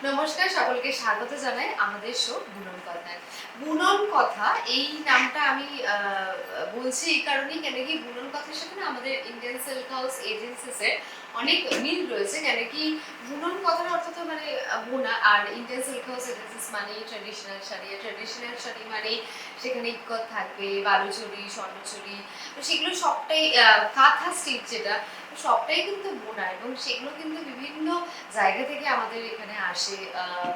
নমস্কার, সকলকে স্বাগত জানাই আমাদের শো বুনন কথায়। বুনন কথা এই নামটা আমি বলছি এই কারণেই, কেন কি বুনন কথার সাথে না আমাদের ইন্ডিয়ান সিল্ক হাউস এজেন্সিস এর অনেক মিল রয়েছে। কেন কি বুনন কথার অর্থ তো মানে বোনা, আর ইন্ডিয়ান সিল্ক হাউস এজেন্সিস মানে ট্র্যাডিশনাল শাড়ি। ট্র্যাডিশনাল শাড়ি মানে সেখানে ইক্কত থাকবে, বালুচরি, স্বর্ণচরি, তো সেগুলো সবটাই কাঁথা স্টিচ, যেটা সবটাই কিন্তু বোনা, এবং সেগুলো কিন্তু বিভিন্ন জায়গা থেকে আমাদের এখানে আসে,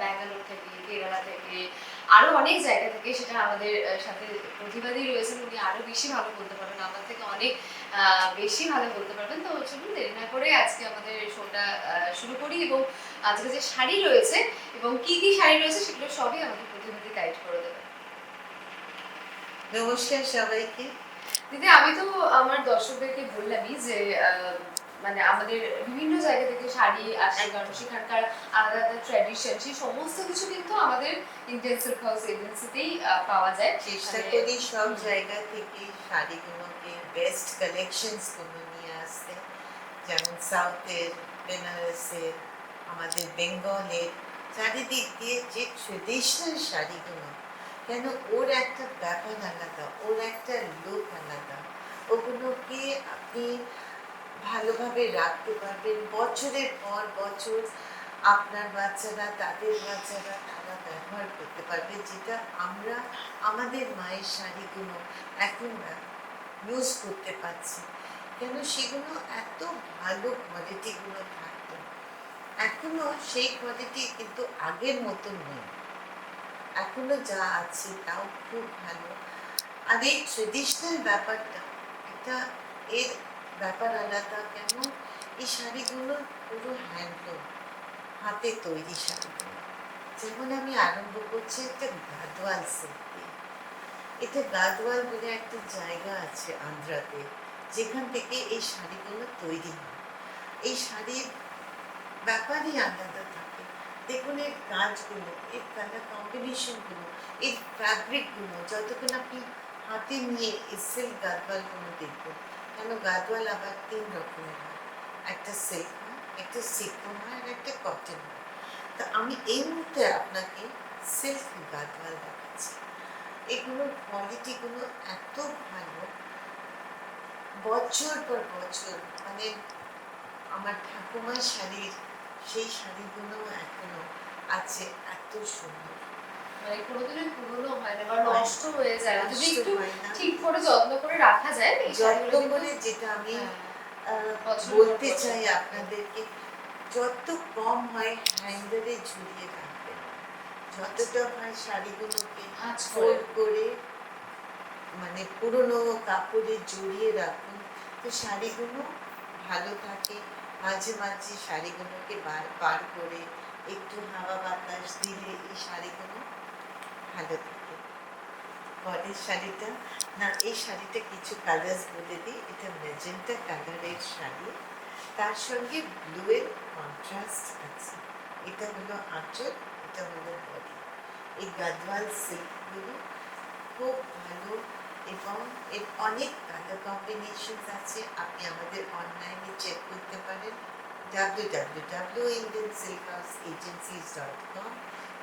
ব্যাঙ্গালোর থেকে, কেরালা থেকে, আরো অনেক জায়গা থেকে। সেটা আমাদের সাথে প্রতিবাদী রয়েছেন, উনি আরো বেশি ভালো বলতে পারবেন, আমার থেকে অনেক বেশি ভালো বলতে পারবেন। তো চলুন দেরি না করে আজকে আমাদের শোটা শুরু করি, এবং আজকে যে শাড়ি রয়েছে এবং কি কি শাড়ি রয়েছে সেগুলো সবই আমাদের প্রতিবাদী গাইড করে দেবে। নমস্কার সবাইকে। দিদি, আমি তো আমার দর্শকদেরকে বললামই যে মানে আমাদের বিভিন্ন জায়গা থেকে শাড়ি আসে, কারণ সেখানকার আলাদা আলাদা ট্র্যাডিশন, সেই সমস্ত কিছু কিন্তু আমাদের ইন্ডিয়ান সিল্ক হাউস এজেন্সিতেই পাওয়া যায়। চেষ্টা করি সব জায়গা থেকে শাড়িগুলোকে বেস্ট কালেকশনস গুলো নিয়ে আসতে, যেমন সাউথের, বেনারসের, আমাদের বেঙ্গলের, চারিদিক দিয়ে যে ট্রেডিশনাল শাড়িগুলো, কেন ওর একটা ব্যাপার আলাদা, ওর একটা লুক আলাদা। ওগুলোকে আপনি ভালোভাবে রাখতে পারবেন বছরের পর বছর। আপনার বাচ্চারা, তাদের বাচ্চারা, তারা ব্যবহার করতে পারবে, যেটা আমরা আমাদের মায়ের শাড়িগুলো এখন ইউজ করতে পারছি। কেন সেগুলো এত ভালো কোয়ালিটিগুলো থাকতো, এখনো সেই কোয়ালিটি কিন্তু আগের মতন নেই। এখনো যা আছে তাও খুব ভালো। আর এই ট্রেডিশনাল ব্যাপারটা, এটা এর ব্যাপার আলাদা। কেন এই শাড়িগুলো পুরো হ্যান্ডলুম, হাতে তৈরি শাড়িগুলো। যেমন আমি আরম্ভ করছি একটা গাদওয়াল সিল্ক দিয়ে। এটা গাদওয়াল বলে একটা জায়গা আছে আন্ধ্রাতে, যেখান থেকে এই শাড়িগুলো তৈরি হয়। এই শাড়ির ব্যাপারই আলাদা থাকে। দেখুন এর কাজগুলো, এর কালার কম্বিনেশনগুলো, এর ফ্যাব্রিকগুলো, যতক্ষণ আপনি হাতে নিয়ে এই সিল্ক গাদওয়ালগুলো দেখবেন। কেন গাদওয়াল আবার 3 রকমের হয়, একটা সিল্ক হয়, একটা সিকন হয়, আর একটা কটন হয়। তা আমি এই মুহূর্তে আপনাকে সিল্ক গাদওয়াল দেখাচ্ছি। এগুলোর কোয়ালিটিগুলো এত ভালো, বছর পর বছর, মানে আমার ঠাকুমার শাড়ির সেই শাড়িগুলো এখনো আছে, এত সুন্দর। মানে কোনোদিনই পুরনো হয় না বা নষ্ট হয়ে যায় না, যদি একটু হয় না, ঠিক করে যত্ন করে রাখা যায়। এই যত্ন শাড়িগুলো করে, কিন্তু যেটা আমি বছরের পর বলতে বছর চাই থাকে। আপনাদেরকে, যত কম হয় হ্যাঙ্গারে ঝুলিয়ে রাখবেন, যতটা হয় শাড়িগুলোকে ফোল্ড করে, মানে পুরনো কাপড়ে জড়িয়ে রাখুন, তো শাড়িগুলো ভালো থাকে। মাঝে মাঝে শাড়িগুলোকে বার করে একটু হাওয়া বাতাস দিলে এই শাড়িগুলো ভালো থাকে। পরের শাড়িটা, না এই শাড়িটা কিছু কালার্স বলে দিই। এটা ম্যাজেন্টা কালারের শাড়ি, তার সঙ্গে ব্লু এর কন্ট্রাস্ট আছে। এটা হলো আঁচল, এটা হলো বডি। এই গাদওয়াল সিল্কগুলো খুব ভালো, এবং এর অনেক কালার কম্বিনেশন আছে। আপনি আমাদের অনলাইনে চেক করতে পারেন, www.indiansilkhouseagencies.com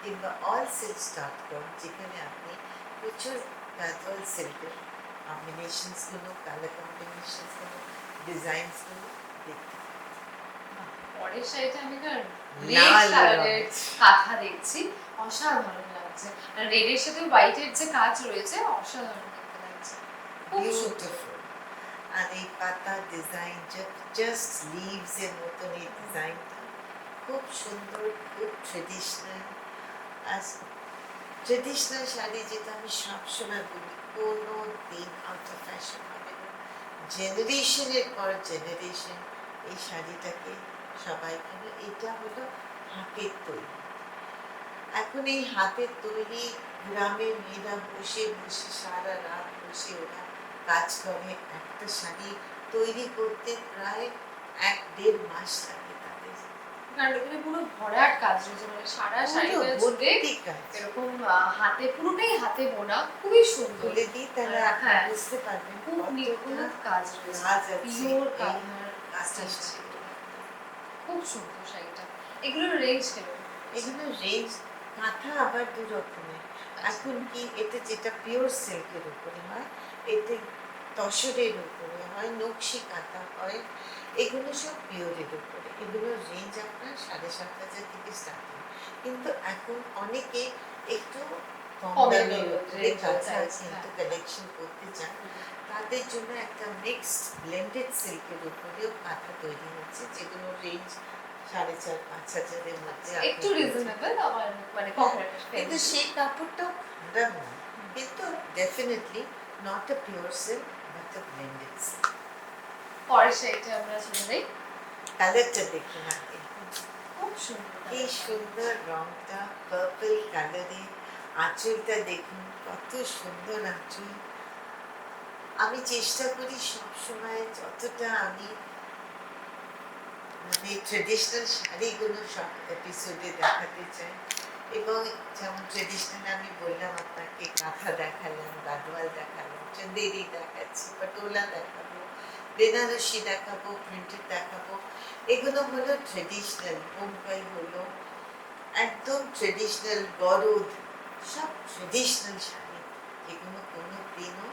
কিংবা allsilks.com, যেখানে আপনি প্রচুর গাদওয়াল সিল্কের কম্বিনেশনসগুলো, কালার কম্বিনেশনসগুলো, ডিজাইনসগুলো দেখতে পারেন। পরের শাড়িটা আমি না রেড কালারের কাঁথা দেখছি, অসাধারণ লাগছে। আর রেডের সাথে হোয়াইটের যে কাজ রয়েছে, অসাধারণ দেখতে লাগছে, খুব বিউটিফুল। আর এই পাতা ডিজাইন, জাস্ট লিভস এর মতন এই ডিজাইনটা খুব সুন্দর, খুব ট্রেডিশনাল। আর ট্রেডিশনাল শাড়ি, যেটা আমি সবসময় বলি, কোনো দিন আউট অফ ফ্যাশন হবে না। জেনারেশনের পর জেনারেশন এই শাড়িটাকে সবাই কিনে। এটা হলো হাতের তৈরি। এখন এই হাতের তৈরি, গ্রামের মেয়েরা বসে বসে সারা রাত বসে ওরা কাজ করে। একটা শাড়ি তৈরি করতে প্রায় 1-1.5 মাস লাগে তাদের। কারণ এখানে পুরো ভরাট কাজ রয়েছে, মানে সারা শাড়িটা জুড়ে এরকম হাতে, পুরোটাই হাতে বোনা, খুবই সুন্দর। বলে দিই তাহলে আপনি বুঝতে পারবেন খুব নিখুঁত কাজ রয়েছে, পিওর কালার কাজটা, খুব সুন্দর শাড়িটা। এগুলোর রেঞ্জ কেমন? এগুলো রেঞ্জ কাঁথা আবার দু রকমের। এখন কি এটা যেটা পিওর সিল্কের উপরে হয়, এতে তসরের উপরে হয়, নকশি কাঁথা হয়, এগুলো সব পিওরের উপরে। এগুলোর রেঞ্জ আপনার 7,500 থেকে স্টার্টিং। কিন্তু এখন অনেকে একটু কম কমের দামের মধ্যে উপরে range কাঁথা size, কিন্তু হ্যাঁ। কালেকশন করতে চান, তাদের জন্য একটা মিক্সড ব্লেন্ডেড সিল্কের উপরেও কাঁথা তৈরি হচ্ছে, যেগুলো রেঞ্জ 4,500-5,000 এর মধ্যে আপনি একটু পেয়ে যাবেন। রিজনেবল আমার মানে কিন্তু সেই কাপড়টাও খারাপ না, কিন্তু definitely not a pure silk but a blended silk. পরের শাড়িটা আমরা চলে যাই। কালারটা দেখুন আগে, খুব সুন্দর কি colour টা। সুন্দর রংটা, পার্পল কালারে। আঁচলটা দেখুন কত সুন্দর আঁচল। আমি চেষ্টা করি সবসময় যতটা আমি মানে ট্রেডিশনাল শাড়িগুলো সব এপিসোডে দেখাতে চাই। এবং যেমন ট্রেডিশনাল আমি বললাম আপনাকে, কাঁথা দেখালাম, গাদোয়াল দেখালাম, চন্দেরি দেখাচ্ছি, পটোলা দেখাবো, বেনারসি দেখাবো, প্রিন্টেড দেখাবো। এগুলো হলো ট্রেডিশনাল। বোম্বাই হলো একদম ট্রেডিশনাল, গরদ, সব ট্রেডিশনাল শাড়ি, যেগুলো কোনো দিনও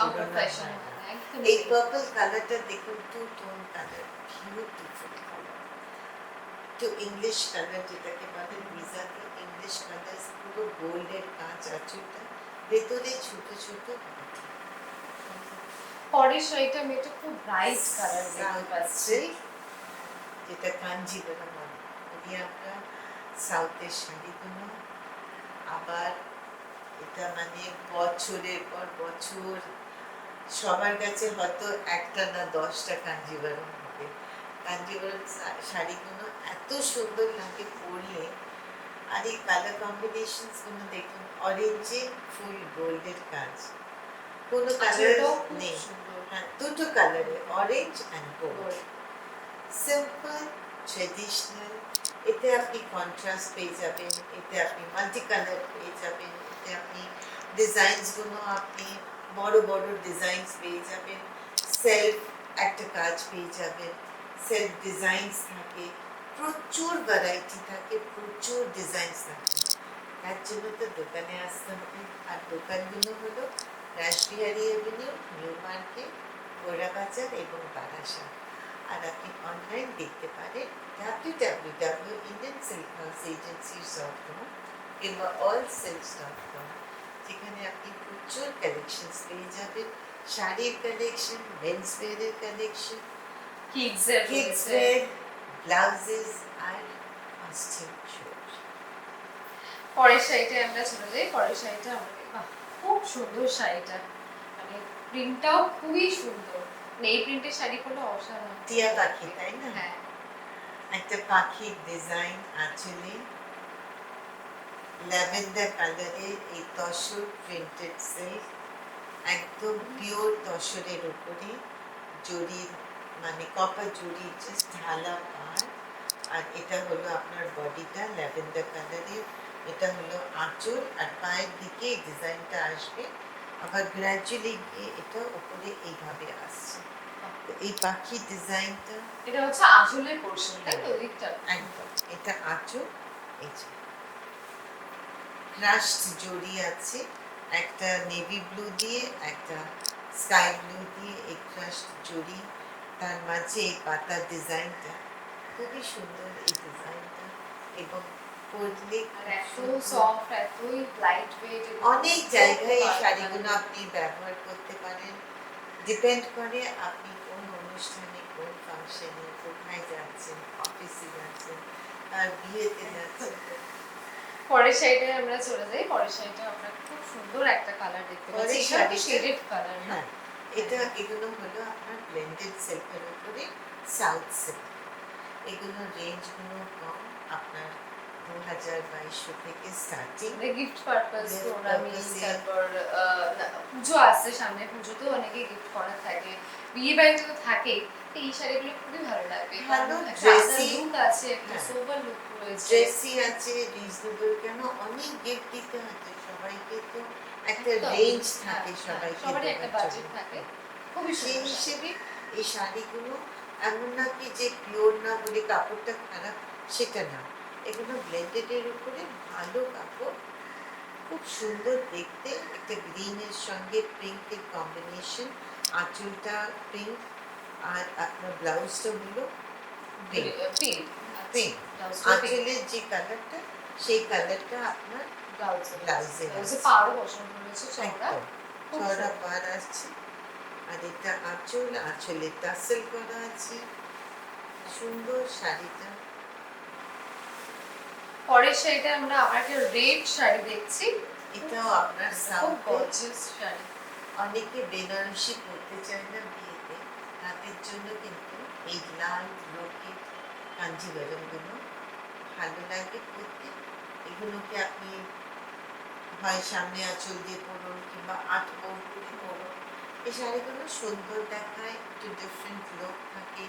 আমরা পুরোনো ফ্যাশন হয় না। একদম এই পার্পল কালারটা দেখুন, two tone colour, beautiful colour, তো ইংলিশ কালার যেটাকে বলে, ভিজাতে ইংলিশ কালার, পুরো গোল্ডের কাঁচ আঁচলটা, ভেতরে ছোট ছোট পাথর। পরের শাড়িটা আমি একটা খুব ব্রাইট কালার দেখতে সাউথ পাচ্ছি। সিল্ক, যেটা কাঞ্জিভারাম বলে, যদি আমরা সাউথের শাড়িগুলো আবার এটা মানে বছরের পর বছর সবার কাছে হয়তো একটা না 10টা কাঞ্জিভারাম হবে। কাঞ্জিভারাম শাড়িগুলো এত সুন্দর লাগে পরলে। আর এই কালার কম্বিনেশনস গুলো দেখুন, অরেঞ্জে ফুল গোল্ডের কাজ, কোনো কালার আঁচলটাও খুব নেই। সুন্দর। হ্যাঁ, দুটো কালারে, orange and gold. Gold। Simple, traditional. এতে আপনি কন্ট্রাস্ট পেয়ে যাবেন, এতে আপনি মাল্টি কালার পেয়ে যাবেন, এতে আপনি ডিজাইনসগুলো আপনি বড় বড় ডিজাইনস পেয়ে যাবেন, সেলফ একটা কাজ পেয়ে যাবেন, সেলফ ডিজাইনস থাকে, প্রচুর ভ্যারাইটি থাকে, প্রচুর ডিজাইনস থাকে। তার জন্য তো দোকানে আসতে হবে। আর দোকানগুলো হলো Rashbehari Avenue, new Market, Gorabazar এবং বারাসাত। আর আপনি অনলাইন দেখতে পারেন www.indiansilkhouseagencies.com কিংবা allsilks.com, যেখানে আপনি প্রচুর কালেকশনস পেয়ে যাবেন, শাড়ির কালেকশন, মেন্স ওয়্যারের কালেকশন, কিডস এর কিডস রয়েছে। ওয়্যার, ব্লাউজেস আর কস্টিউম শুট। পরের শাড়িটা আমরা চলে যাই। পরের শাড়িটা আমাকে খুব সুন্দর শাড়িটা, মানে প্রিন্টটাও খুবই সুন্দর। মানে এই প্রিন্টের শাড়ি পরলে অসাধারণ। টিয়া পাখি, তাই না? হ্যাঁ। একটা পাখির ডিজাইন আঁচলে, ল্যাভেন্ডার কালারে এই তসর প্রিন্টেড সিল্ক, একদম পিওর তসরের উপরে জরির মানে কপার জরির জাস্ট ঢালা পার। আর এটা হলো আপনার বডিটা ল্যাভেন্ডার কালারের, এটা হলো আঁচল, আর পায়ের দিকে এই ডিজাইনটা আসবে, আবার গ্র্যাজুয়ালি গিয়ে এটা উপরে এইভাবে আসছে। তো এই পাখির ডিজাইনটা এটা হচ্ছে আঁচলের পোরশন, তাই তো? দিকটা একদম, এটা আঁচল, এই যে ক্রাশড জরি আছে, একটা নেভি ব্লু দিয়ে, একটা স্কাই ব্লু দিয়ে, এই ক্রাশড জরি, তার মাঝে এই পাতার ডিজাইনটা খুবই সুন্দর, এই ডিজাইনটা। এবং পরলে আর এত সফট, এতই লাইট ওয়েট। অনেক জায়গায় এই শাড়িগুলো আপনি ব্যবহার করতে পারেন। ডিপেন্ড করে আপনি কোন অনুষ্ঠানে, কোন ফাংশনে, কোথায় যাচ্ছেন, অফিসে যাচ্ছেন, আর বিয়েতে যাচ্ছেন। পরের শাড়িটায় আমরা চলে যাই। পরের শাড়িটা আমরা খুব সুন্দর একটা কালার দেখতে পাচ্ছি। পরের এটা শাড়িটা- শেডেড কালার না? হ্যাঁ, এটা এগুলো হলো আপনার ব্লেন্ডেড সিল্কের উপরে সাউথ সিল্ক। এগুলো রেঞ্জগুলো কম, আপনার 2,200 থেকে স্টার্টিং। মানে গিফট পারপাস, Gift টোর্নামেন্ট, purpose-এ। তারপর পুজো আসছে সামনে, পুজোতেও অনেকে গিফট করা থাকে, বিয়ে বাড়িতে তো থাকেই। তো এই শাড়িগুলো খুবই ভালো লাগবে। ভালো একটা dressy, লুক আছে, একটা হ্যাঁ। সোবার লুক রয়েছে। ড্রেসি আছে, রিজনেবল, কেন অনেক গিফট দিতে হয় তো সবাইকে, তো একটা একদম। রেঞ্জ হ্যাঁ, থাকে হ্যাঁ, সবাইকে সবারই একটা দেওয়ার বাজেট জন্য। থাকে। খুবই সেই সুন্দর শাড়ি। হিসেবে এই শাড়িগুলো এমন না কি যে পিওর না বলে কাপড়টা খারাপ, সেটা না। এগুলো ব্লেন্ডেডের উপরে ভালো কাপড়, খুব সুন্দর দেখতে, একটা গ্রিনের সঙ্গে পিঙ্কের কম্বিনেশন, আঁচলটা পিঙ্ক আর আপনার ব্লাউজটা হলো পিঙ্ক। পিঙ্ক পিঙ্ক আঁচলের যে কালারটা সেই কালারটা আপনার ব্লাউজে পাড়ও বসানো রয়েছে চওড়া, একদম চওড়া পাড় আসছে। আর এটা আঁচল, আঁচলে টাসেল করা আছে, সুন্দর শাড়িটা। পরের শাড়িটা আমরা আবার একটা রেড শাড়ি দেখছি, এটাও আপনার খুব সাউথে গর্জিয়াস শাড়ি। অনেকে বেনারসি পরতে চায় না বিয়েতে, তাদের জন্য কিন্তু এই লাল ব্রোকেট কাঞ্জিভারমগুলো ভালো লাগে পরতে। এগুলোকে আপনি হয় সামনে আঁচল দিয়ে পরুন কিংবা আট বোর করে পরুন, এই শাড়িগুলো সুন্দর দেখায়, একটু ডিফারেন্ট লুক থাকে।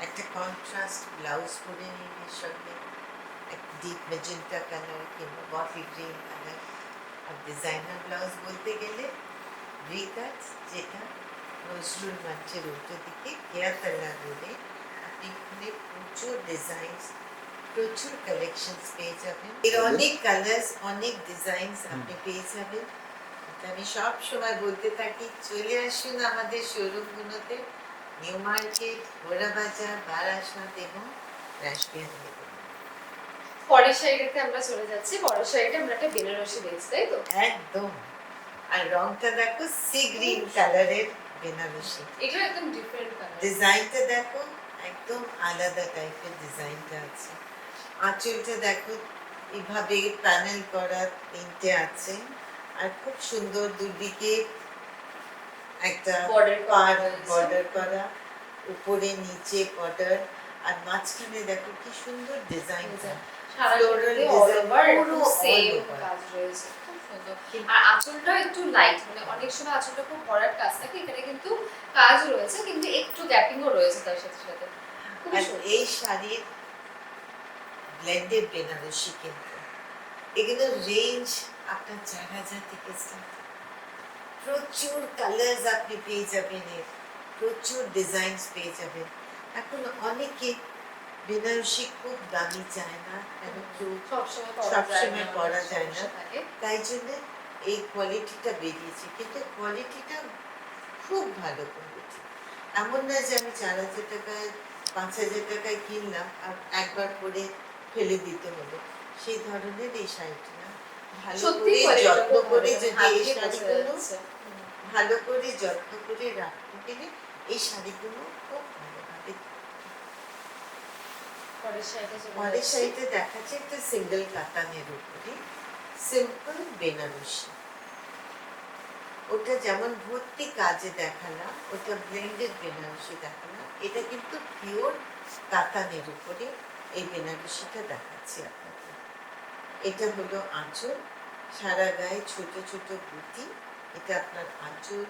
একটা কন্ট্রাস্ট ব্লাউজ পরে নিন এর সঙ্গে, এক ডিপ মেজেন্টা কালার কিংবা বটল গ্রিন কালার। আর ডিজাইনার ব্লাউজ বলতে গেলে রিকাজ, যেটা নজরুল মঞ্চের উল্টো দিকে কেয়াতলা রোডে, আপনি এখানে প্রচুর ডিজাইনস, প্রচুর কালেকশনস পেয়ে যাবেন। এর অনেক কালার্স, অনেক ডিজাইনস আপনি পেয়ে যাবেন। আমি সব সময় বলতে থাকি, চলে আসুন আমাদের শোরুমগুলোতে, নিউ মার্কেট, ঘোড়াবাজার, বারাসাত এবং রাসবিহারী। পরের শাড়িটাতে আমরা চলে যাচ্ছি। পরের শাড়িটা আমরা একটা বেনারসি দেখছি, তাই তো? একদম। আর রংটা দেখো সি গ্রিন কালারের বেনারসি, এটা একদম ডিফারেন্ট কালার। ডিজাইনটা দেখো একদম আলাদা টাইপের ডিজাইনটা আছে। আঁচলটা দেখো এইভাবে প্যানেল করা তিনটে আছে, আর খুব সুন্দর দুদিকে একটা বর্ডার করা, উপরে নিচে বর্ডার, আর মাঝখানে দেখো কি সুন্দর ডিজাইনটা, সারা ফ্লোরাল শাড়িতে অল ডিজাইন, ওভার পুরো সেম all over। কাজ রয়েছে, খুব সুন্দর। আর আঁচলটা একটু লাইট, মানে অনেক সময় আঁচলটা খুব ভরাট কাজ থাকে, এখানে কিন্তু কাজ রয়েছে কিন্তু একটু গ্যাপিংও রয়েছে তার সাথে সাথে, খুব আর সুন্দর। এই শাড়ির ব্লেন্ডেড বেনারসি কিন্তু এগুলো রেঞ্জ আপনার 4,000 থেকে স্টার্ট। প্রচুর কালার্স আপনি পেয়ে যাবেন, এর প্রচুর ডিজাইনস পেয়ে যাবেন। এখন অনেকে বেনারসি খুব দামি চায় না, কেন কেউ সবসময় পরা যায় না, তাই জন্য এই কোয়ালিটিটা বেরিয়েছে। কিন্তু কোয়ালিটিটা খুব ভালো কোয়ালিটি, এমন না যে আমি 4,000 টাকায় 5,000 টাকায় কিনলাম আর একবার পরে ফেলে দিতে হলো, সেই ধরনের এই শাড়িটা না। ভালো করে যত্ন করে যদি এই শাড়িগুলো ভালো করে যত্ন করে রাখতে গেলে এই শাড়িগুলো খুব ভালোভাবে। পরের শাড়িটা দেখাচ্ছে একটা সিঙ্গেল কাতানের উপরে সিম্পল বেনারসি। ওটা যেমন ভর্তি কাজে দেখালাম, ওটা ব্লেন্ডেড বেনারসি দেখালাম, এটা কিন্তু পিওর কাতানের উপরে এই বেনারসিটা দেখাচ্ছি আপনাকে। এটা হলো আঁচল, সারা গায়ে ছোট ছোট বুটি, এটা আপনার আঁচল,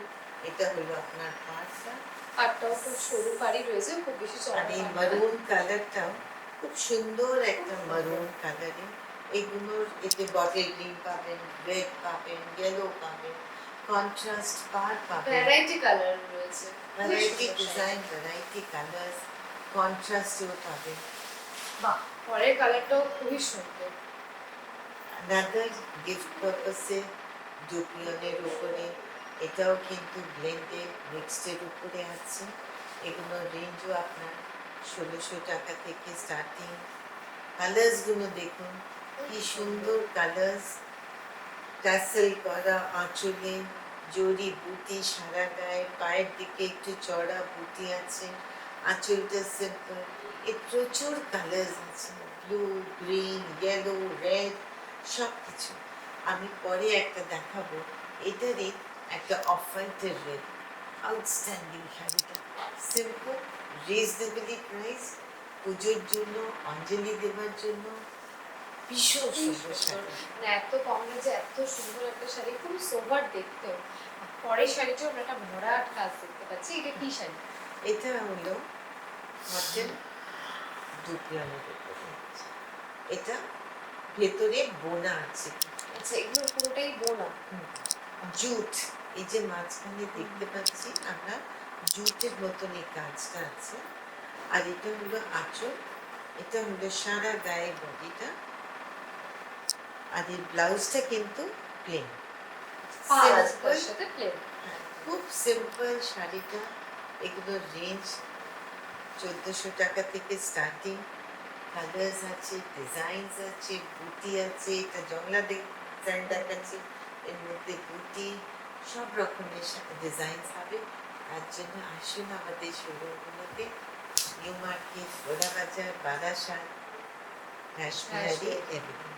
এটা হলো আপনার পাড়টা, পাটটাও খুব সরু পাড়ি রয়েছে, খুব বেশি আর চওড়া এই পাড় না। মারুন কালারটাও খুব সুন্দর একটা মারুন কালারে। এগুলোর এতে বটল গ্রিন পাবেন, রেড পাবেন, ইয়েলো পাবেন, কন্ট্রাস্ট পাড় পাবেন, ভ্যারাইটি কালার রয়েছে, ভ্যারাইটি ডিজাইন, ভ্যারাইটি কালার্স, কন্ট্রাস্টেও পাবেন। বাহ, পরের কালারটাও খুবই সুন্দর। আনাদার গিফট পারপাসে ডুপিয়নের উপরে, এটাও কিন্তু ব্লেন্ডেড মিক্সডের উপরে আছে। এগুলোর রেঞ্জও আপনার 1,600 টাকা থেকে স্টার্টিং। কালার্সগুলো দেখুন কি সুন্দর কালার্স, ট্যাসেল করা আঁচলে, জরি বুটি সারা গায়ে, পায়ের দিকে একটু চড়া বুটি আছে, আঁচলটা সিম্পল। এর প্রচুর কালার্স আছে, ব্লু, গ্রিন, ইয়েলো, রেড, সব কিছু। আমি পরে একটা দেখাবো, এটারই একটা অফ হোয়াইটের রেড, আউটস্ট্যান্ডিং শাড়িটা, সিম্পল, রিজনেবলি প্রাইস, পুজোর জন্য, অঞ্জলি দেওয়ার জন্য ভীষণ সুন্দর শাড়ি। মানে এত কম রেঞ্জে এত সুন্দর একটা শাড়ি, খুব সোভার দেখতেও। পরের শাড়িটাও আমরা একটা ভরাট কাজ দেখতে পাচ্ছি, এটা কি শাড়ি? এটা হলো কটন ডুপিয়নের উপরে, এটা ভেতরে বোনা আছে, আচ্ছা, এগুলো পুরোটাই বোনা। জুট, এই যে মাঝখানে দেখতে পাচ্ছি আমরা জুটের মতন এই কাজটা আছে। আর এটা হলো আঁচল, এটা হলো সারা গায়ে বডিটা আর এই ব্লাউজটা কিন্তু প্লেন, পাল আছে তার সাথে প্লেন। খুব সিম্পল শাড়িটা। এগুলো রেঞ্জ 1400 টাকা থেকে স্টার্টিং। কালার্স আছে, ডিজাইনস আছে, বুটি আছে, এটা জংলা ডিজাইন দেখাচ্ছি, এর মধ্যে বুটি, সব রকমের ডিজাইনস হবে। তার জন্য আসুন আমাদের শোরুমগুলোতে, New Market, Gorabazar, Barasat, Rashbehari avenue.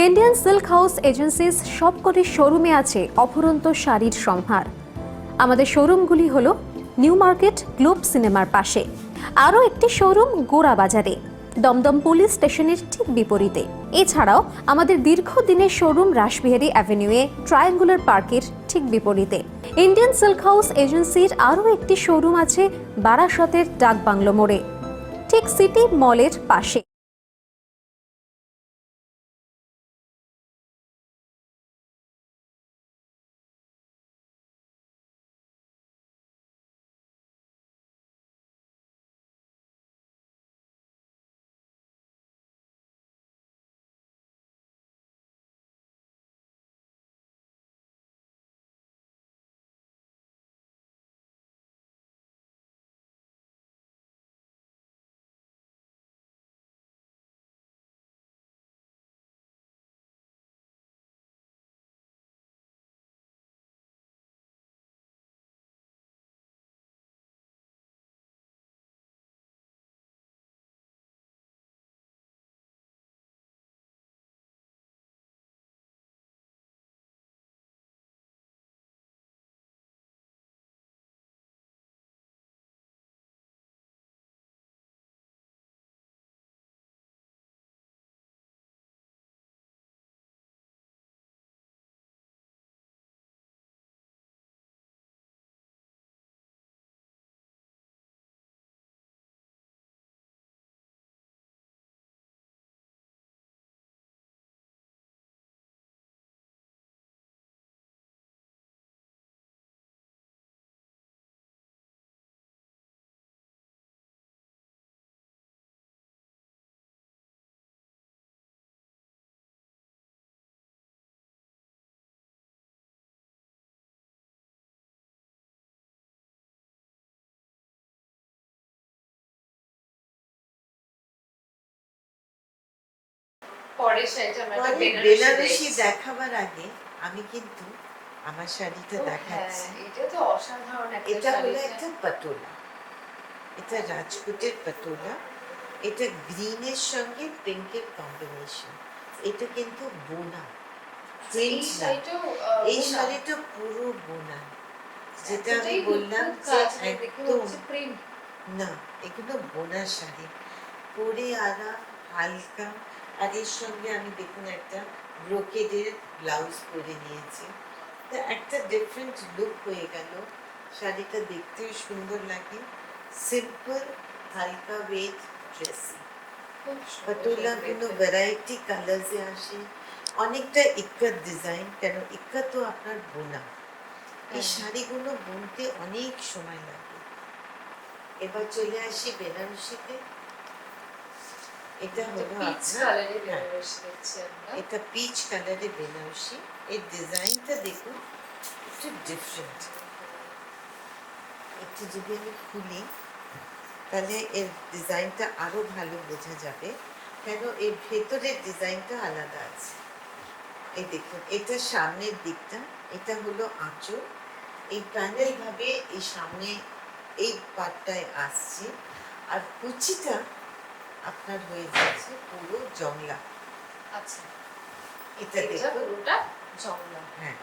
Indian silk house agencies সবকটি শোরুমে আছে অফুরন্ত শাড়ির সম্ভার। আমাদের শোরুমগুলি হলো নিউ মার্কেট গ্লোব সিনেমার পাশে, আরও একটি শোরুম গোড়া বাজারে, দমদম পুলিশ স্টেশনের ঠিক বিপরীতে। এছাড়াও আমাদের দীর্ঘদিনের শোরুম রাসবিহারী অ্যাভিনিউয়ে ট্রায়াঙ্গুলার পার্কের ঠিক বিপরীতে। ইন্ডিয়ান সিল্ক হাউস এজেন্সির আরও একটি শোরুম আছে বারাসতের ডাকবাংলো মোড়ে, ঠিক সিটি মলের পাশে। পরের শাড়িটা আমরা একটা পরে বেনারসি বেনারসি দেখছি। দেখাবার আগে আমি কিন্তু আমার শাড়িটা ও দেখাচ্ছি। হ্যাঁ, এটা তো অসাধারণ একটা এটা হলো শাড়ি। একটা পাটোলা, এটা রাজপুতের পাটোলা। এটা গ্রিনের সঙ্গে পিঙ্কের কম্বিনেশন। এটা কিন্তু বোনা, এই প্রিন্ট না। শাড়িটাও এই বোনা। শাড়িটা পুরো বোনা, যেটা আমি এতটাই বললাম নিখুঁত যে কাজ, দেখে একদম হচ্ছে প্রিন্ট। না, এগুলো বোনা শাড়ি, পরে আরাম, হালকা। আর এর সঙ্গে আমি দেখুন একটা ব্রোকেডের ব্লাউজ পরে নিয়েছি, তো একটা ডিফারেন্ট লুক হয়ে গেল। শাড়িটা দেখতেও সুন্দর লাগে, সিম্পল, হালকা ওয়েট ড্রেসি। পাটোলাগুলো ভ্যারাইটি কালার্সে আসে, অনেকটা ইক্কাত ডিজাইন, কেন ইক্কাত তো আপনার বোনা। এই শাড়িগুলো বুনতে অনেক সময় লাগে। এবার চলে আসি বেনারসিতে। এটা হলো পিচ আপনার, কালারের হ্যাঁ, বেনারসি দেখছি আমরা। এটা পিচ কালারের বেনারসি। এর ডিজাইনটা দেখুন, একটু ডিফারেন্ট। একটু যদি আমি খুলি তাহলে এর ডিজাইনটা আরো ভালো বোঝা যাবে, কেন এর ভেতরের ডিজাইনটা আলাদা আছে। এই দেখুন, এটা সামনের দিকটা, এটা হলো আঁচল। এই প্যানেল ভাবে এই সামনে এই পাটটায় আসছে, আর কুচিটা আপনার হয়ে যাচ্ছে পুরো জংলা। আচ্ছা, এটা এটা দেখুন, পুরোটা জংলা। হ্যাঁ।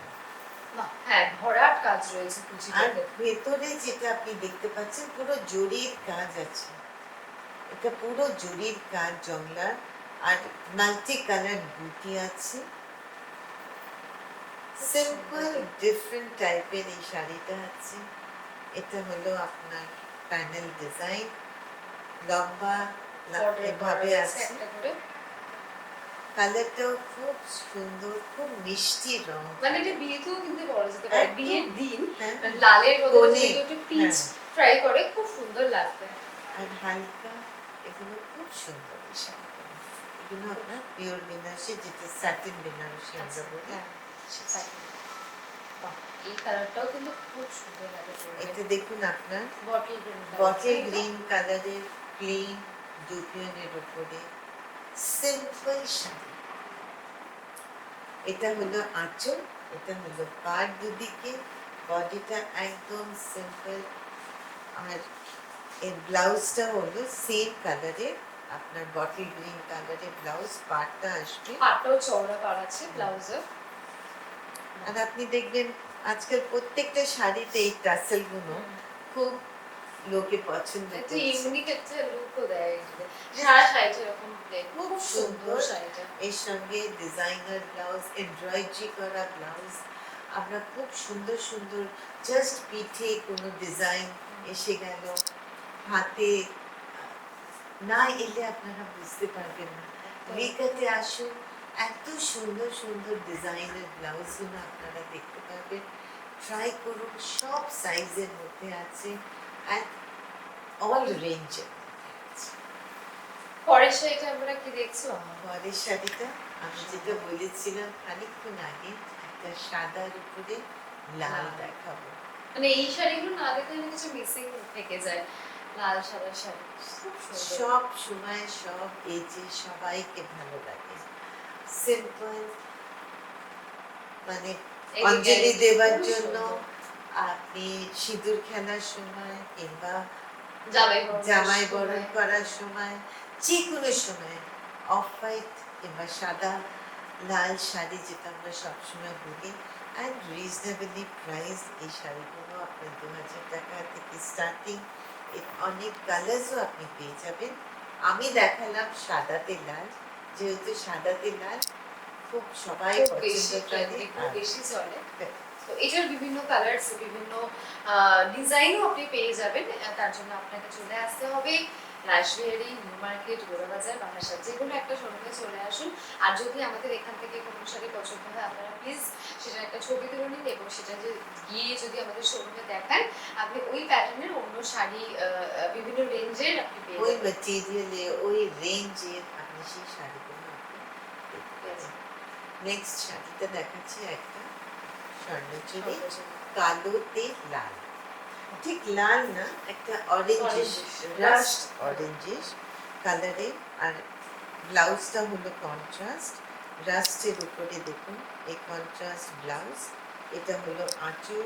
বাহ, হ্যাঁ, ভরাট কাজ রয়েছে আর কুচিটাতে। ভেতরে যেটা আপনি দেখতে পাচ্ছেন পুরো জরির কাজ আছে, এটা পুরো জরির কাজ জংলার। আর মাল্টি কালার বুটি আছে, সিম্পল ডিফারেন্ট টাইপের এই শাড়িটা আছে। এটা হলো আপনার প্যানেল ডিজাইন, লম্বা Border করা এভাবে রয়েছে আছে। একটা করে। কালারটাও খুব সুন্দর, খুব মিষ্টি রং। মানে এটা বিয়েতেও কিন্তু পরা যেতে পারে, একদম। বিয়ের দিন হ্যাঁ। লালের বদলে কোণে, যদি একটু পিচ হ্যাঁ। ট্রাই করে, খুব সুন্দর লাগবে। আর হালকা, এগুলো খুব সুন্দর এই শাড়িগুলো। এগুলো আপনার পিওর বেনারসি, যেটা স্যাটিন বেনারসি আমরা বলি। হ্যাঁ সেটাই। বাহ, এই কালারটাও কিন্তু খুব সুন্দর লাগে পরে। এটা দেখুন আপনার বটল গ্রিন বটল গ্রিন কালারের প্লেন দুপিয়নের উপরে সিম্পল শাড়ি। এটা হলো আঁচল, এটা হলো পাড় দুদিকে, বডিটা একদম সিম্পল। আর এর ব্লাউজটা হলো সেম কালারের, আপনার বটল গ্রিন কালারের ব্লাউজ, পাড়টা আসবে। পাটটাও চওড়া পাড় আছে ব্লাউজে। আর আপনি দেখবেন আজকাল প্রত্যেকটা শাড়িতে এই টাসেল গুলো খুব লোকে পছন্দ একটা করছে। ইউনিক একটা লুকও দেয় এটাতে। সারা শাড়িটা এরকম প্লেন, খুব খুব সুন্দর সুন্দর। শাড়িটা। এর সঙ্গে ডিজাইনার ব্লাউজ, এমব্রয়ডারি করা ব্লাউজ, আমরা খুব সুন্দর সুন্দর, জাস্ট পিঠে কোনো ডিজাইন এসে গেল, হাতে না এলে আপনারা বুঝতে পারবেন না। মেকআপে আসুন, এত সুন্দর সুন্দর ডিজাইনের ব্লাউজগুলো আপনারা দেখতে পারবেন। ট্রাই করুন, সব সাইজের মধ্যে আছে, অ্যান্ড অল রেঞ্জের। পরের শাড়িটা আমরা কি দেখছো? পরের শাড়িটা আমি যেটা বলেছিলাম খানিকক্ষণ আগে, একটা সাদার উপরে লাল দেখাবো। মানে এই শাড়িগুলো না দেখলে না কিছু মিসিং থেকে যায়। লাল সাদা শাড়ি খুব সুন্দর। সব সময় সব এজে সবাইকে ভালো লাগে। সিম্পল, মানে এই অঞ্জলি ডিজাইনটা দেওয়ার খুব জন্য, সুন্দর। আপনি সিঁদুর খেলার সময় কিংবা জামাই জামাই বরণ বরণ করার সময়, যে কোনো সময় অফ হোয়াইট কিংবা সাদা লাল শাড়ি, যেটা আমরা সবসময় বলি, অ্যান্ড রিজনেবলি প্রাইস। এই শাড়িগুলো আপনার 2000 টাকা থেকে স্টার্টিং। এর অনেক কালার্সও আপনি পেয়ে যাবেন। আমি দেখালাম সাদাতে লাল, যেহেতু সাদাতে লাল খুব সবাই খুব পছন্দ বেশি করে। ট্রেন্ডি, খুব আর বেশি চলে। তো এটার বিভিন্ন কালারস, বিভিন্ন ডিজাইনও আপনি পেয়ে যাবেন। তার জন্য আপনাকে চলে আসতে হবে রাসবিহারী, নিউ মার্কেট, গোড়াবাজার, বারাসাত, যে কোনো একটা শোরুমে চলে আসুন। আর যদি আমাদের এখান থেকে কোনো শাড়ি পছন্দ হয়, আপনারা প্লিজ সেটা একটা ছবি তুলে নিন এবং সেটা গিয়ে যদি আমাদের শোরুমে দেখান, আপনি ওই প্যাটার্নের অন্য শাড়ি বিভিন্ন রেঞ্জের আপনি পেয়ে ওই যাবেন। মেটেরিয়ালে, ওই রেঞ্জে আপনি সেই শাড়িগুলো আপনি পেতে পারেন। নেক্সট শাড়িটা দেখাচ্ছি একটা স্বর্ণচুরি, কালোতে লাল। ঠিক লাল না, একটা অরেঞ্জিশ, রাস্ট অরেঞ্জিশ কালারে। আর ব্লাউজটা হলো কন্ট্রাস্ট, রাস্টের উপরে দেখুন এই কন্ট্রাস্ট ব্লাউজ। এটা হলো আঁচল,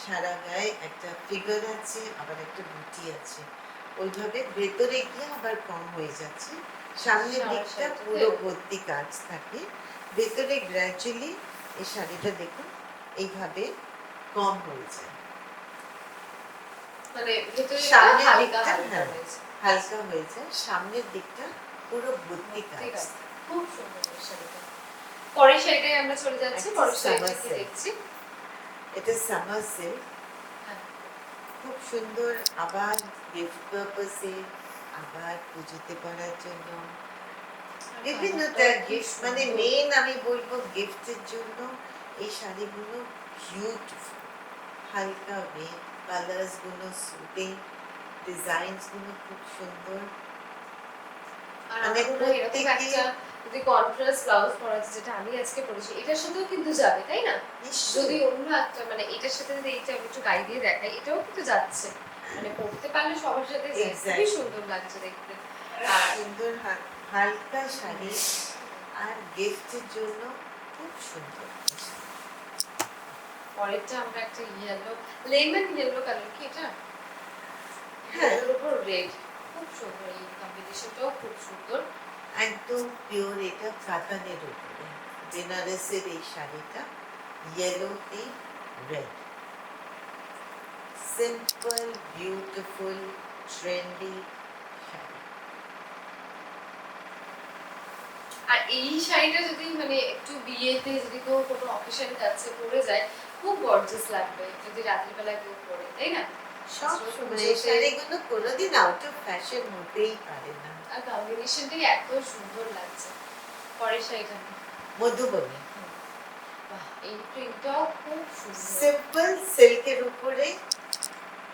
সারা গায়ে একটা ফিগার আছে, আবার একটা বুটি আছে, ওইভাবে ভেতরে গিয়ে আবার কম হয়ে যাচ্ছে। সামনের সারা দিকটা শাড়িটাতে পুরো ভর্তি কাজ থাকে, ভেতরে গ্র্যাজুয়ালি এই শাড়িটা দেখুন এইভাবে কম হয়ে যায়। মানে ভেতরে সামনের হালকা দিকটা, হালকা হ্যাঁ, হয়েছে। হালকা হয়ে যায়, সামনের দিকটা পুরো ভর্তি ঠিক কাজ। আছে, খুব সুন্দর এই শাড়িটা। পরের শাড়িটাই আমরা চলে যাচ্ছি। একটা পরের শাড়িটা summer কি silk। দেখছি? এটা সামার সিল্ক, হ্যাঁ, খুব সুন্দর। আবার গিফট পারপাসে, আবার পুজোতে পরার জন্য, বিভিন্ন কালারটাও খুব গিফট, মানে সুন্দর। মেন আমি বলবো গিফটের জন্য এই শাড়িগুলো বিউটিফুল। হালকা ওয়েট, কালার্স গুলো সুদিং, ডিজাইনস গুলো খুব সুন্দর। আর মানে আমরা এরকম প্রত্যেকে- একটা যদি কন্ট্রাস্ট ব্লাউজ পরা আছে, যেটা আমি আজকে পরেছি, এটার সাথেও কিন্তু যাবে, তাই না? যদি নিশ্চয়ই অন্য একটা, মানে এটার সাথে যদি এইটা আমি একটু গায়ে দিয়ে দেখাই, এটাও কিন্তু যাচ্ছে। মানে পরতে পারলে সবার সাথে যায়। খুবই Exactly. সুন্দর লাগছে দেখতে। আর সুন্দর হালকা শাড়ি, আর গিফটের জন্য খুব সুন্দর। পরেরটা আমরা একটা ইয়েলো, লেমন ইয়েলো কালার, কি এটা? হ্যাঁ। ইয়েলোর উপর রেড, খুব সুন্দর। এই কম্বিনেশনটাও খুব সুন্দর। একদম পিওর, এটা কাতানের উপরে বেনারসের এই শাড়িটা, ইয়েলোতে red, simple beautiful trendy sari. আর এই শাড়িটা যদি মানে একটু বিয়েতে যদি কেউ কোনো অকেশন যাচ্ছে পরে যায়, খুব গর্জিয়াস লাগবে যদি রাতের বেলা কেউ পরে, তাই না? সব সময় এই শাড়িগুলো কোনোদিন আউট অফ ফ্যাশন হতেই পারে না। আর কম্বিনেশনটাই এত সুন্দর লাগছে। পরের শাড়িটা নিই। মধুবনী, বাহ, এই প্রিন্টটাও খুব সুন্দর। সিম্পল সিল্কের উপরে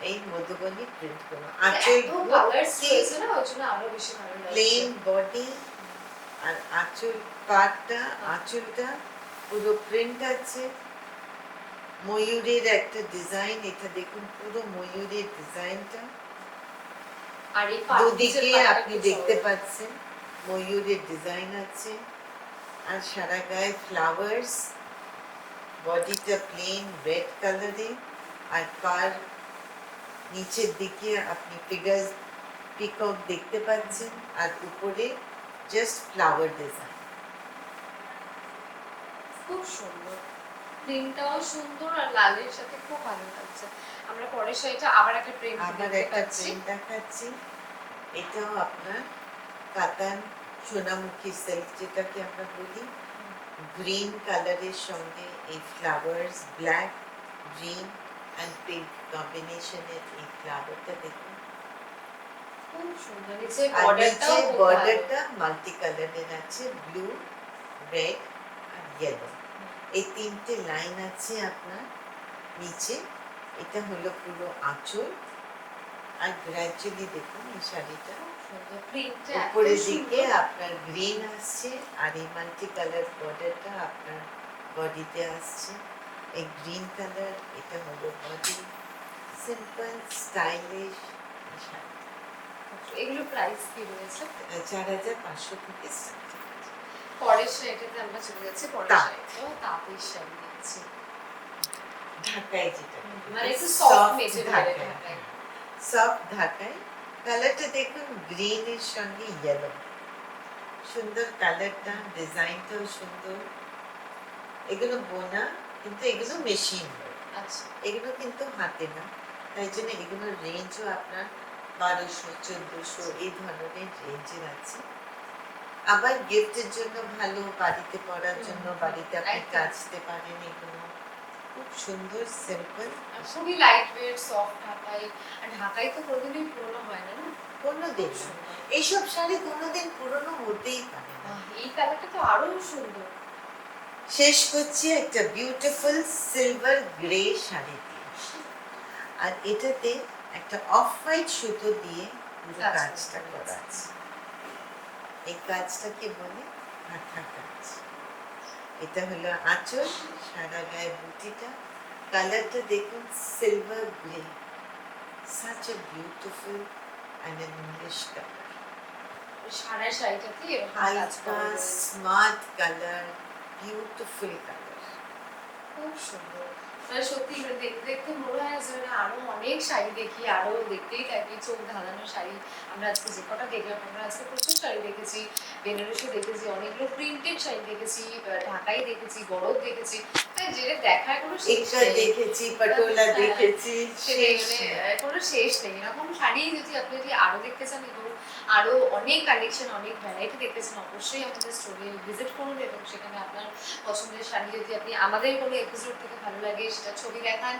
এই মধুবনী প্রিন্ট করা, আঁচল এত কালারস রয়েছে না, ওই জন্য আরো বেশি ভালো লাগছে। প্লেন বডি, আর আঁচল পাটটা আঁচলটা পুরো প্রিন্ট আছে, ময়ূরের একটা ডিজাইন, এটা দেখুন পুরো ময়ূরের ডিজাইনটা, আর এই দুদিকে পাটটা আপনি একটু দেখতে চওড়া। পাচ্ছেন ময়ূরের ডিজাইন আছে, আর সারা গায়ে ফ্লাওয়ার্স, বডিটা প্লেন রেড কালারে, আর পার নিচের দিকে আপনি ফিগার পিকক দেখতে পাচ্ছেন, আর উপরে জাস্ট ফ্লাওয়ার ডিজাইন। খুব সুন্দর, প্রিন্টটাও সুন্দর আর লালের সাথে খুব ভালো লাগছে। আমরা পরের শাড়িটা আবার একটা প্রিন্ট আবার দেখতে একটা পাচ্ছি। প্রিন্ট দেখাচ্ছি, এটাও আপনার কাতান সোনামুখী সিল্ক যেটাকে আমরা বলি, গ্রিন কালারের সঙ্গে এই flowers, black, green and pink কম্বিনেশনের এই ফ্লাওয়ারটা দেখুন, খুব সুন্দর, নিচে আর বর্ডারটাও নিচে খুব ভালো। বর্ডারটা মাল্টি কালারের আছে, ব্লু, রেড আর ইয়েলো, এই তিনটে লাইন আছে আপনার নিচে। এটা হলো পুরো আঁচল, আর গ্র্যাজুয়ালি দেখুন এই শাড়িটা সুন্দর প্রিন্টটা এত উপরের দিকে সুন্দর। আপনার গ্রিন আসছে, আর এই মাল্টি কালার বর্ডারটা আপনার বডিতে আসছে, এই গ্রিন কালার, এটা হলো বডি, সিম্পল স্টাইলিশ শাড়ি। এগুলো প্রাইস কি রয়েছে? 4500 থেকে start। পরের শাড়িটাতে আমরা চলে যাচ্ছি, পরের তাঁত। শাড়িটাও তাঁতের শাড়ি দেখছি। ঢাকায় যেটা মানে একটু সফট মেটেরিয়ালের ঢাকায়, ঢাকায়। সফট ঢাকায়। কালারটা দেখুন গ্রিন এর সঙ্গে ইয়েলো, সুন্দর কালারটা, ডিজাইনটাও সুন্দর। এগুলো বোনা, কিন্তু এগুলো মেশিন, আচ্ছা, এগুলো কিন্তু হাতে না, তাই জন্য এগুলোর রেঞ্জও আপনার 1200-1400 এই ধরনের রেঞ্জের আছে। আবার গিফটের জন্য ভালো, বাড়িতে পরার জন্য, বাড়িতে আপনি একদম। কাচতে পারেন, এগুলো খুব সুন্দর সিম্পল। আর খুবই লাইট ওয়েট, সফট ঢাকাই। আর ঢাকাই তো কোনোদিনই পুরোনো হয় না, না? কোনোদিন না। এইসব শাড়ি কোনোদিন পুরনো হতেই পারে না। এই কালারটা তো আরো সুন্দর। শেষ করছি একটা বিউটিফুল সিলভার গ্রে শাড়ি দিয়ে, আর এটাতে একটা অফ হোয়াইট সুতো দিয়ে পুরো কাজ কাজটা করা করা আছে। এই কাজটাকে বলে হাতা কাজ। এটা হলো আঁচল, সারা গায়ে বুটিটা, কালারটা দেখুন silver grey, such a beautiful and an English colour, সারা শাড়িটাতে এরকম কাজ হালকা করা রয়েছে। Smart colour, beautiful colour. খুব সুন্দর। মানে সত্যি মানে দেখতে দেখতে মনে হয় যে মানে আরো অনেক শাড়ি দেখি, আরো দেখতেই থাকি, চোখ ধাঁধানো শাড়ি। আমরা আজকে যে কটা দেখলাম, আমরা আজকে প্রচুর শাড়ি দেখেছি, বেনারসি দেখেছি, অনেকগুলো প্রিন্টেড শাড়ি দেখেছি, ঢাকাই দেখেছি, গরব দেখেছি। তাই যেটা দেখার কোনো শেষ একটা নেই। দেখেছি, পটোলা হ্যাঁ, দেখেছি, সেটাই শেষ মানে নেই। কোনো শেষ নেই। এরকম শাড়ি যদি আপনি আরো দেখতে চান এবং আরো অনেক কালেকশন, অনেক ভ্যারাইটি দেখতে চান, অবশ্যই আমাদের স্টোরে ভিজিট করুন এবং সেখানে আপনার পছন্দের শাড়ি যদি আপনি আমাদের কোনো এপিসোড থেকে ভালো লাগে সেটা ছবি দেখান,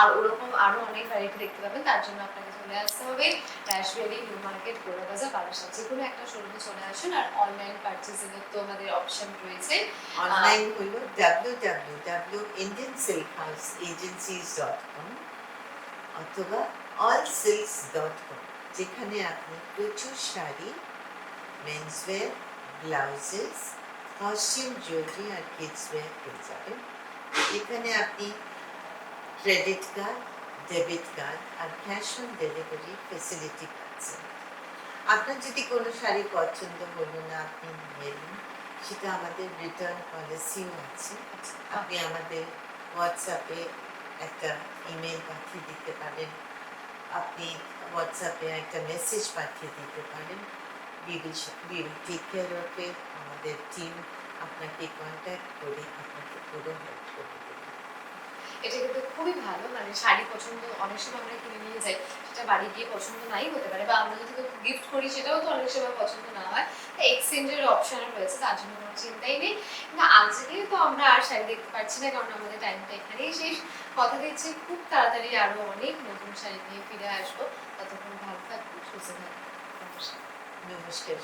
আর ওরকম আরো অনেক ভ্যারাইটি দেখতে পাবেন। তার জন্য আপনাকে চলে আসতে হবে রাসবিহারী নিউ মার্কেট, গোড়াবাজার, বারাসাত। যে কোনো একটা শোরুমে চলে আসুন। আর অনলাইন পারচেসিং এর তো আমাদের অপশন রয়েছে। অনলাইন হলো www.indiansilkhouseagencies.com অথবা allsilks.com, যেখানে আপনি প্রচুর sari, menswear, blouses, costume jewellery আর কিডসওয়্যার পেয়ে যাবেন। এখানে আপনি ক্রেডিট কার্ড, ডেবিট কার্ড আর ক্যাশ অন ডেলিভারি ফেসিলিটি পাচ্ছেন। আপনার যদি কোনো শাড়ি পছন্দ হলো না, আপনি নিলেন, সেটা আমাদের রিটার্ন পলিসিও আছে। আপনি আমাদের হোয়াটসঅ্যাপে একটা ইমেল পাঠিয়ে দিতে পারেন, আপনি হোয়াটসঅ্যাপে একটা মেসেজ পাঠিয়ে দিতে পারেন। We will take care of it. আমাদের টিম আপনাকে কন্ট্যাক্ট করে আপনাকে পুরো হেল্প করে দেবে। এটা কিন্তু খুবই ভালো। মানে শাড়ি পছন্দ অনেক সময় আমরা কিনে নিয়ে যাই, সেটা বাড়ি গিয়ে পছন্দ নাই হতে পারে, বা আমরা যদি গিফট করি সেটাও তো অনেক সময় পছন্দ না হয়। তাই এক্সচেঞ্জের অপশন রয়েছে, তার জন্য কোনো চিন্তাই নেই। কিন্তু আজকে তো আমরা আর শাড়ি দেখতে পাচ্ছি না, কারণ আমাদের টাইমটা এখানেই শেষ। কথা দিচ্ছি খুব তাড়াতাড়ি আরো অনেক নতুন শাড়ি নিয়ে ফিরে আসবো। ততক্ষণ ভালো থাকবেন, সুস্থ থাকবেন। নমস্কার। নমস্কার।